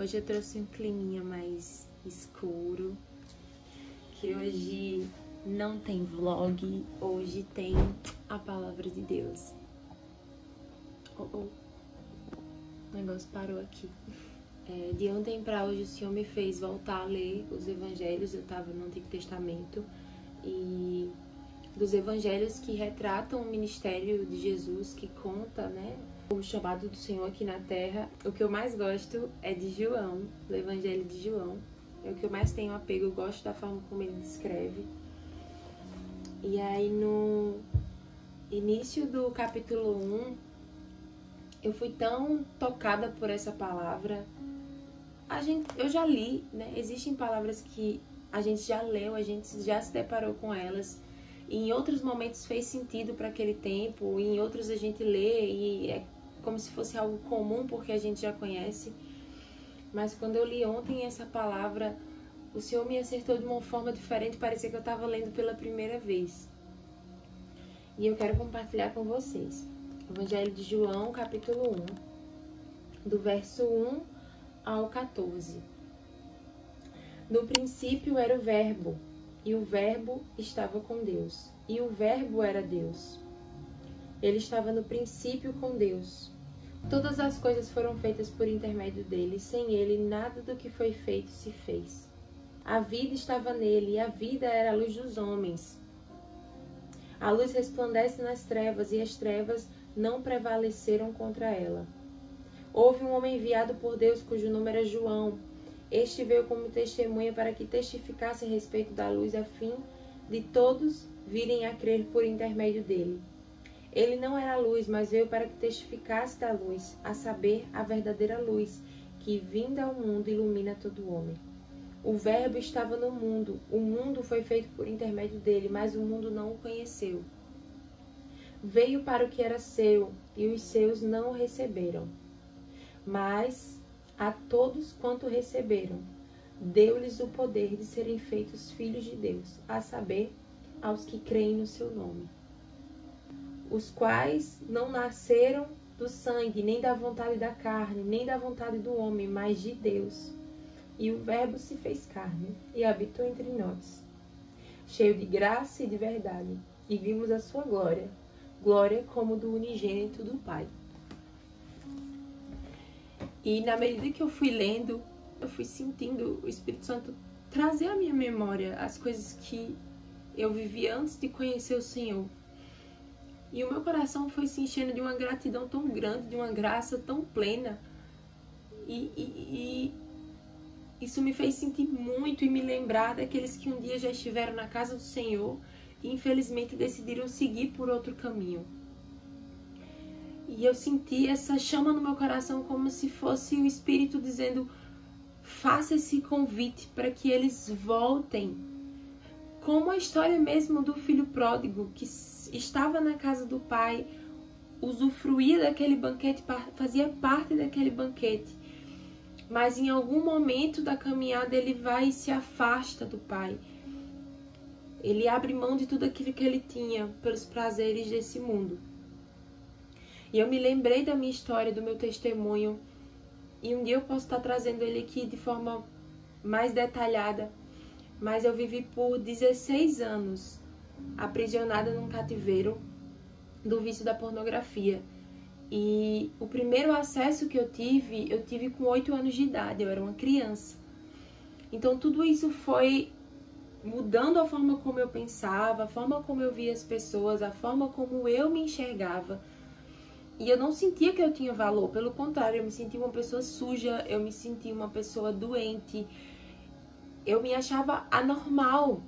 Hoje eu trouxe um climinha mais escuro, que hoje não tem vlog, hoje tem a palavra de Deus. O negócio parou aqui. De ontem para hoje o Senhor me fez voltar a ler os evangelhos. Eu estava no Antigo Testamento e dos evangelhos que retratam o ministério de Jesus, que conta, né, o chamado do Senhor aqui na Terra. O que eu mais gosto é de João, do evangelho de João. É o que eu mais tenho apego, eu gosto da forma como ele descreve. E aí no início do capítulo 1, eu fui tão tocada por essa palavra. Eu já li, né? Existem palavras que a gente já leu, a gente já se deparou com elas. E em outros momentos fez sentido para aquele tempo, e em outros a gente lê e é como se fosse algo comum porque a gente já conhece. Mas quando eu li ontem essa palavra, o Senhor me acertou de uma forma diferente, parecia que eu estava lendo pela primeira vez. E eu quero compartilhar com vocês. Evangelho de João, capítulo 1, do verso 1 ao 14. No princípio era o Verbo, e o Verbo estava com Deus, e o Verbo era Deus. Ele estava no princípio com Deus. Todas as coisas foram feitas por intermédio dele, sem ele nada do que foi feito se fez. A vida estava nele, e a vida era a luz dos homens. A luz resplandece nas trevas, e as trevas não prevaleceram contra ela. Houve um homem enviado por Deus, cujo nome era João. Este veio como testemunha para que testificasse a respeito da luz, a fim de todos virem a crer por intermédio dele. Ele não era a luz, mas veio para que testificasse da luz, a saber, a verdadeira luz, que, vinda ao mundo, ilumina todo homem. O Verbo estava no mundo, o mundo foi feito por intermédio dele, mas o mundo não o conheceu. Veio para o que era seu, e os seus não o receberam. Mas a todos quanto receberam, deu-lhes o poder de serem feitos filhos de Deus, a saber, aos que creem no seu nome, os quais não nasceram do sangue, nem da vontade da carne, nem da vontade do homem, mas de Deus. E o Verbo se fez carne e habitou entre nós, cheio de graça e de verdade, e vimos a sua glória, glória como do unigênito do Pai. E na medida que eu fui lendo, eu fui sentindo o Espírito Santo trazer à minha memória as coisas que eu vivi antes de conhecer o Senhor. E o meu coração foi se enchendo de uma gratidão tão grande, de uma graça tão plena. E isso me fez sentir muito e me lembrar daqueles que um dia já estiveram na casa do Senhor e infelizmente decidiram seguir por outro caminho. E eu senti essa chama no meu coração como se fosse o Espírito dizendo: faça esse convite para que eles voltem. Como a história mesmo do filho pródigo, que estava na casa do pai, usufruía daquele banquete, fazia parte daquele banquete. Mas em algum momento da caminhada ele vai e se afasta do pai. Ele abre mão de tudo aquilo que ele tinha pelos prazeres desse mundo. E eu me lembrei da minha história, do meu testemunho. E um dia eu posso estar trazendo ele aqui de forma mais detalhada. Mas eu vivi por 16 anos aprisionada num cativeiro do vício da pornografia. E o primeiro acesso que eu tive com 8 anos de idade. Eu era uma criança. Então tudo isso foi mudando a forma como eu pensava, a forma como eu via as pessoas, a forma como eu me enxergava. E eu não sentia que eu tinha valor, pelo contrário, eu me sentia uma pessoa suja, eu me sentia uma pessoa doente, eu me achava anormal.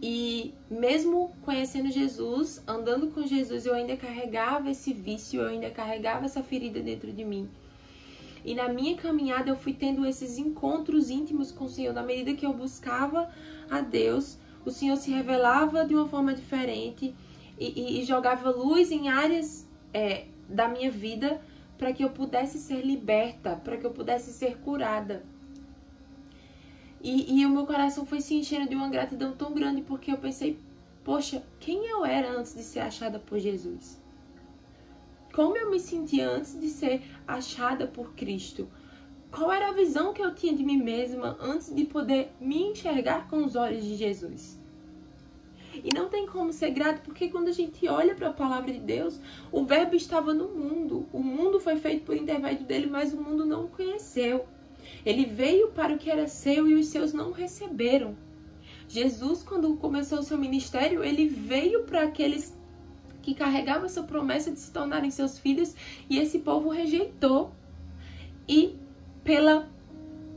E mesmo conhecendo Jesus, andando com Jesus, eu ainda carregava esse vício, eu ainda carregava essa ferida dentro de mim. E na minha caminhada eu fui tendo esses encontros íntimos com o Senhor. Na medida que eu buscava a Deus, o Senhor se revelava de uma forma diferente e jogava luz em áreas da minha vida para que eu pudesse ser liberta, para que eu pudesse ser curada. E o meu coração foi se enchendo de uma gratidão tão grande, porque eu pensei, poxa, quem eu era antes de ser achada por Jesus? Como eu me sentia antes de ser achada por Cristo? Qual era a visão que eu tinha de mim mesma antes de poder me enxergar com os olhos de Jesus? E não tem como ser grato, porque quando a gente olha para a palavra de Deus, o verbo estava no mundo. O mundo foi feito por intermédio dele, mas o mundo não o conheceu. Ele veio para o que era seu e os seus não o receberam. Jesus, quando começou o seu ministério, ele veio para aqueles que carregavam essa promessa de se tornarem seus filhos, e esse povo rejeitou. E pela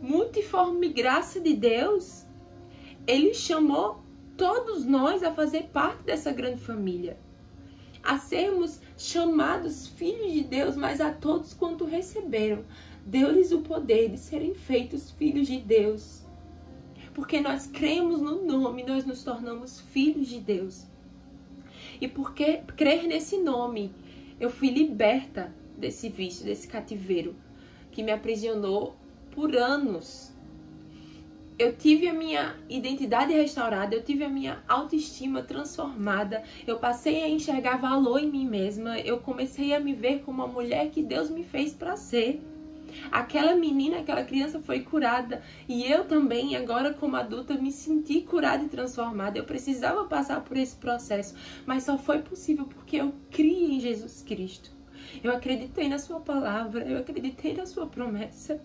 multiforme graça de Deus, ele chamou todos nós a fazer parte dessa grande família, a sermos chamados filhos de Deus, mas a todos quanto receberam, deu-lhes o poder de serem feitos filhos de Deus. Porque nós cremos no nome, nós nos tornamos filhos de Deus. E porque crer nesse nome, eu fui liberta desse vício, desse cativeiro que me aprisionou por anos. Eu tive a minha identidade restaurada, eu tive a minha autoestima transformada, eu passei a enxergar valor em mim mesma, eu comecei a me ver como a mulher que Deus me fez para ser. Aquela menina, aquela criança foi curada, e eu também, agora como adulta, me senti curada e transformada. Eu precisava passar por esse processo, mas só foi possível porque eu criei em Jesus Cristo. Eu acreditei na sua palavra, eu acreditei na sua promessa.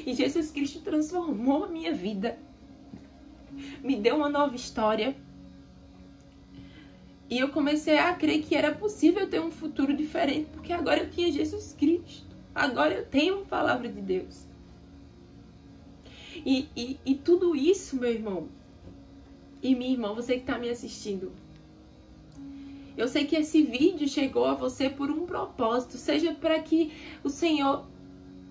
E Jesus Cristo transformou a minha vida, me deu uma nova história. E eu comecei a crer que era possível ter um futuro diferente, porque agora eu tinha Jesus Cristo. Agora eu tenho a palavra de Deus. E tudo isso, meu irmão e minha irmã, você que está me assistindo, eu sei que esse vídeo chegou a você por um propósito, seja para que o Senhor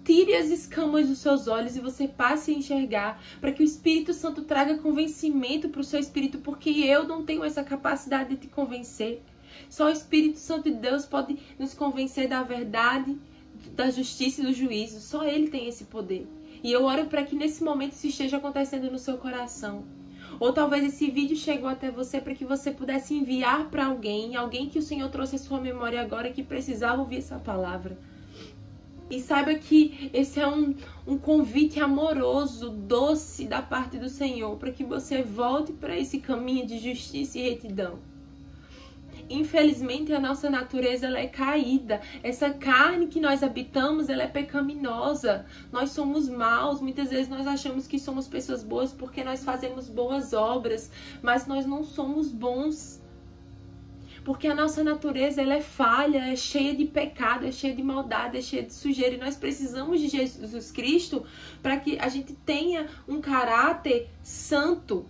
tire as escamas dos seus olhos e você passe a enxergar, para que o Espírito Santo traga convencimento para o seu espírito, porque eu não tenho essa capacidade de te convencer. Só o Espírito Santo de Deus pode nos convencer da verdade, da justiça e do juízo. Só Ele tem esse poder. E eu oro para que nesse momento isso esteja acontecendo no seu coração. Ou talvez esse vídeo chegou até você para que você pudesse enviar para alguém que o Senhor trouxe à sua memória agora, que precisava ouvir essa palavra. E saiba que esse é um convite amoroso, doce da parte do Senhor, para que você volte para esse caminho de justiça e retidão. Infelizmente, a nossa natureza ela é caída. Essa carne que nós habitamos, ela é pecaminosa. Nós somos maus. Muitas vezes nós achamos que somos pessoas boas porque nós fazemos boas obras, mas nós não somos bons. Porque a nossa natureza ela é falha, é cheia de pecado, é cheia de maldade, é cheia de sujeira. E nós precisamos de Jesus Cristo para que a gente tenha um caráter santo,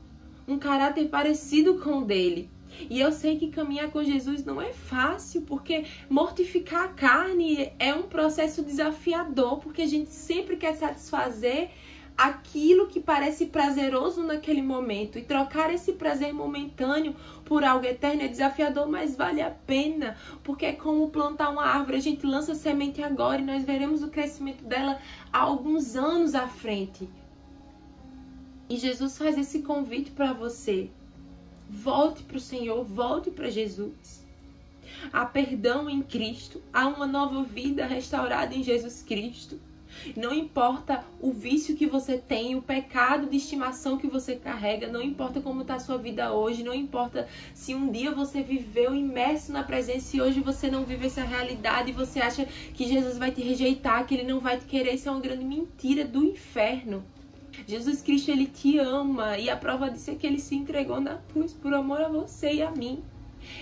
um caráter parecido com o dele. E eu sei que caminhar com Jesus não é fácil, porque mortificar a carne é um processo desafiador, porque a gente sempre quer satisfazer aquilo que parece prazeroso naquele momento, e trocar esse prazer momentâneo por algo eterno é desafiador, mas vale a pena, porque é como plantar uma árvore. A gente lança semente agora e nós veremos o crescimento dela há alguns anos à frente. E Jesus faz esse convite para você: volte para o Senhor, volte para Jesus. Há perdão em Cristo, há uma nova vida restaurada em Jesus Cristo. Não importa o vício que você tem, o pecado de estimação que você carrega, não importa como está a sua vida hoje, não importa se um dia você viveu imerso na presença e hoje você não vive essa realidade e você acha que Jesus vai te rejeitar, que Ele não vai te querer. Isso é uma grande mentira do inferno. Jesus Cristo, Ele te ama, e a prova disso é que Ele se entregou na cruz por amor a você e a mim.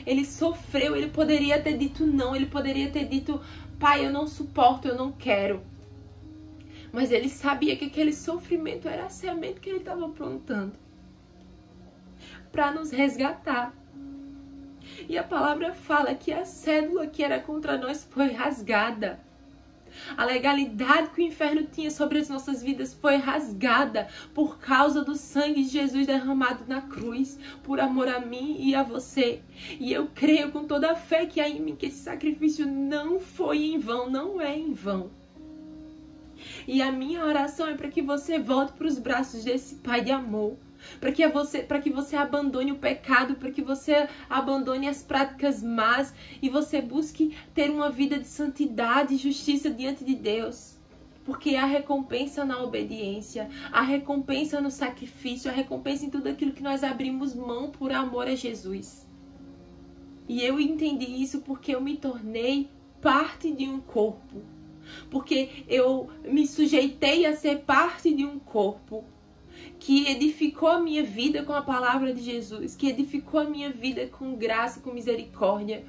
Ele sofreu, Ele poderia ter dito não, Ele poderia ter dito: Pai, eu não suporto, eu não quero. Mas Ele sabia que aquele sofrimento era a semente que Ele estava plantando para nos resgatar. E a palavra fala que a cédula que era contra nós foi rasgada. A legalidade que o inferno tinha sobre as nossas vidas foi rasgada por causa do sangue de Jesus derramado na cruz, por amor a mim e a você. E eu creio com toda a fé que há em mim que esse sacrifício não foi em vão, não é em vão. E a minha oração é para que você volte para os braços desse Pai de amor, para que você abandone o pecado, para que você abandone as práticas más e você busque ter uma vida de santidade e justiça diante de Deus. Porque há recompensa na obediência, há recompensa no sacrifício, há recompensa em tudo aquilo que nós abrimos mão por amor a Jesus. E eu entendi isso porque eu me tornei parte de um corpo. Porque eu me sujeitei a ser parte de um corpo que edificou a minha vida com a palavra de Jesus, que edificou a minha vida com graça, com misericórdia.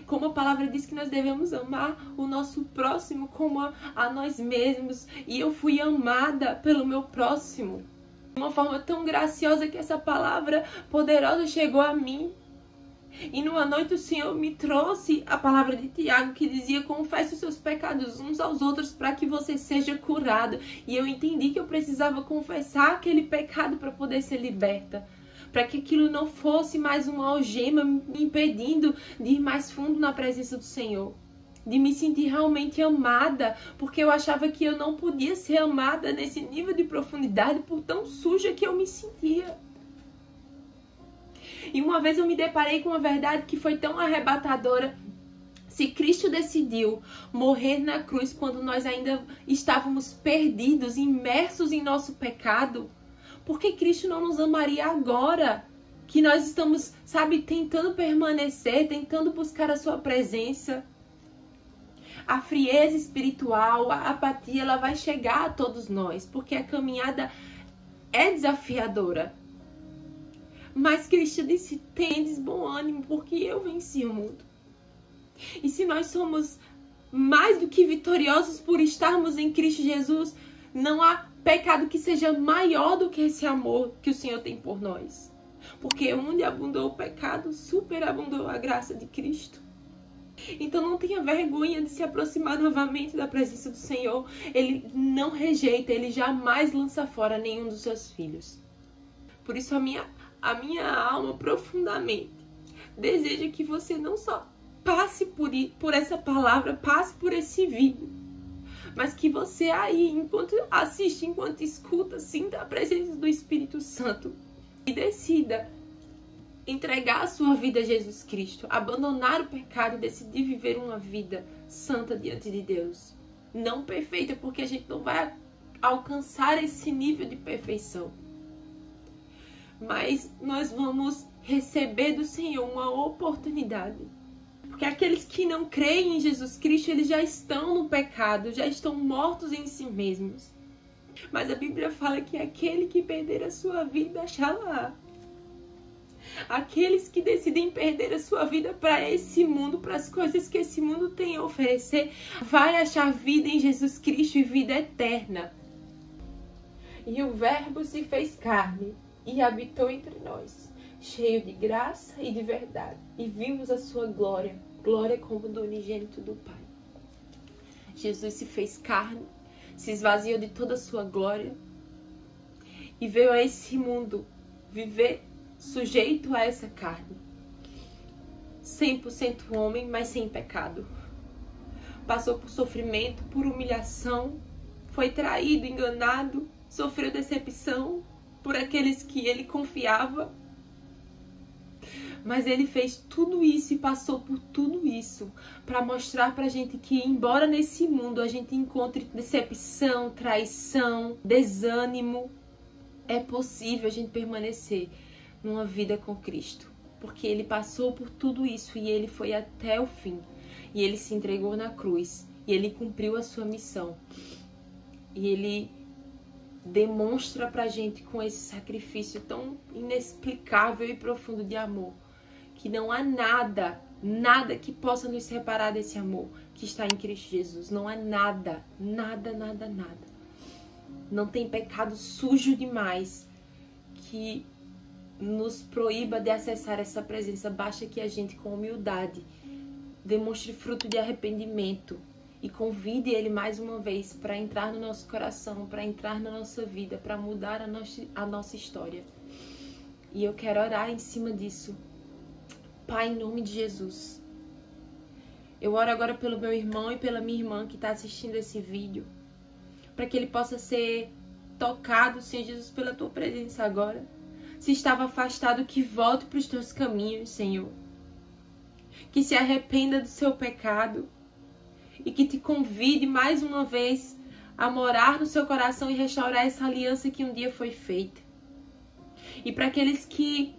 Como a palavra diz que nós devemos amar o nosso próximo como a nós mesmos. E eu fui amada pelo meu próximo. De uma forma tão graciosa que essa palavra poderosa chegou a mim. E numa noite o Senhor me trouxe a palavra de Tiago que dizia: confesse os seus pecados uns aos outros para que você seja curado. E eu entendi que eu precisava confessar aquele pecado para poder ser liberta. Para que aquilo não fosse mais uma algema me impedindo de ir mais fundo na presença do Senhor. De me sentir realmente amada, porque eu achava que eu não podia ser amada nesse nível de profundidade por tão suja que eu me sentia. E uma vez eu me deparei com uma verdade que foi tão arrebatadora. Se Cristo decidiu morrer na cruz quando nós ainda estávamos perdidos, imersos em nosso pecado, por que Cristo não nos amaria agora? Que nós estamos, tentando permanecer, tentando buscar a sua presença. A frieza espiritual, a apatia, ela vai chegar a todos nós, porque a caminhada é desafiadora. Mas Cristo disse: tendes bom ânimo, porque eu venci o mundo. E se nós somos mais do que vitoriosos por estarmos em Cristo Jesus, não há pecado que seja maior do que esse amor que o Senhor tem por nós. Porque onde abundou o pecado, superabundou a graça de Cristo. Então não tenha vergonha de se aproximar novamente da presença do Senhor. Ele não rejeita, ele jamais lança fora nenhum dos seus filhos. Por isso a minha alma profundamente deseja que você não só passe por essa palavra, passe por esse vídeo, mas que você aí, enquanto assiste, enquanto escuta, sinta a presença do Espírito Santo e decida entregar a sua vida a Jesus Cristo, abandonar o pecado e decidir viver uma vida santa diante de Deus. Não perfeita, porque a gente não vai alcançar esse nível de perfeição. Mas nós vamos receber do Senhor uma oportunidade. Porque aqueles que não creem em Jesus Cristo, eles já estão no pecado, já estão mortos em si mesmos. Mas a Bíblia fala que aquele que perder a sua vida, achará. Aqueles que decidem perder a sua vida para esse mundo, para as coisas que esse mundo tem a oferecer, vai achar vida em Jesus Cristo e vida eterna. E o Verbo se fez carne e habitou entre nós, cheio de graça e de verdade, e vimos a sua glória, glória como do unigênito do Pai. Jesus se fez carne, se esvaziou de toda a sua glória e veio a esse mundo viver sujeito a essa carne. 100% homem, mas sem pecado. Passou por sofrimento, por humilhação, foi traído, enganado, sofreu decepção por aqueles que ele confiava. Mas ele fez tudo isso e passou por tudo isso para mostrar pra gente que, embora nesse mundo a gente encontre decepção, traição, desânimo, é possível a gente permanecer numa vida com Cristo. Porque ele passou por tudo isso e ele foi até o fim. E ele se entregou na cruz. E ele cumpriu a sua missão. E ele demonstra pra gente com esse sacrifício tão inexplicável e profundo de amor, que não há nada que possa nos separar desse amor que está em Cristo Jesus. Não há nada. Não tem pecado sujo demais que nos proíba de acessar essa presença. Basta que a gente, com humildade, demonstre fruto de arrependimento e convide Ele mais uma vez para entrar no nosso coração, para entrar na nossa vida, para mudar a nossa história. E eu quero orar em cima disso. Pai, em nome de Jesus, eu oro agora pelo meu irmão e pela minha irmã que está assistindo esse vídeo, para que ele possa ser tocado, Senhor Jesus, pela tua presença agora. Se estava afastado, que volte para os teus caminhos, Senhor. Que se arrependa do seu pecado e que te convide mais uma vez a morar no seu coração e restaurar essa aliança que um dia foi feita. E para aqueles que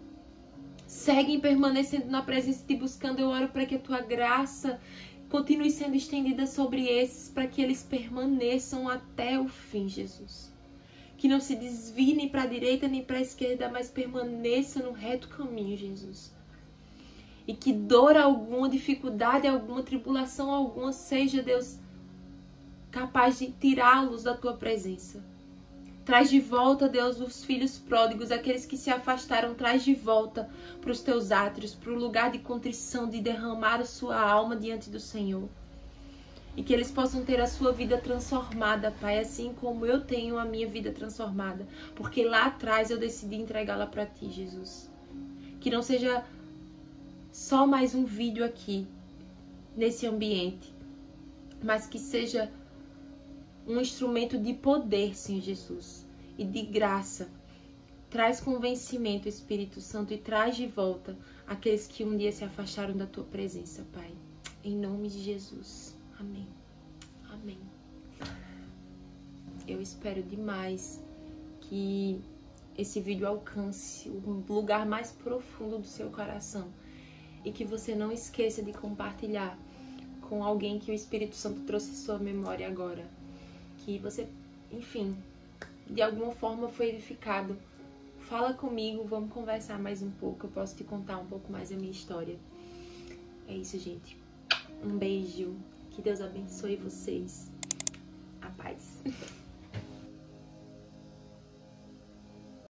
seguem permanecendo na presença e te buscando, eu oro para que a tua graça continue sendo estendida sobre esses, para que eles permaneçam até o fim, Jesus. Que não se desvie nem para a direita nem para a esquerda, mas permaneça no reto caminho, Jesus. E que dor alguma, dificuldade alguma, tribulação alguma seja, Deus, capaz de tirá-los da tua presença. Traz de volta, Deus, os filhos pródigos, aqueles que se afastaram, traz de volta para os teus átrios, para o lugar de contrição, de derramar a sua alma diante do Senhor. E que eles possam ter a sua vida transformada, Pai, assim como eu tenho a minha vida transformada. Porque lá atrás eu decidi entregá-la para Ti, Jesus. Que não seja só mais um vídeo aqui, nesse ambiente, mas que seja um instrumento de poder, Senhor Jesus, e de graça. Traz convencimento, Espírito Santo, e traz de volta aqueles que um dia se afastaram da Tua presença, Pai. Em nome de Jesus. Amém. Amém. Eu espero demais que esse vídeo alcance o lugar mais profundo do seu coração e que você não esqueça de compartilhar com alguém que o Espírito Santo trouxe à sua memória agora. Que você, enfim, de alguma forma foi edificado. Fala comigo, vamos conversar mais um pouco. Eu posso te contar um pouco mais a minha história. É isso, gente. Um beijo. Que Deus abençoe vocês. A paz.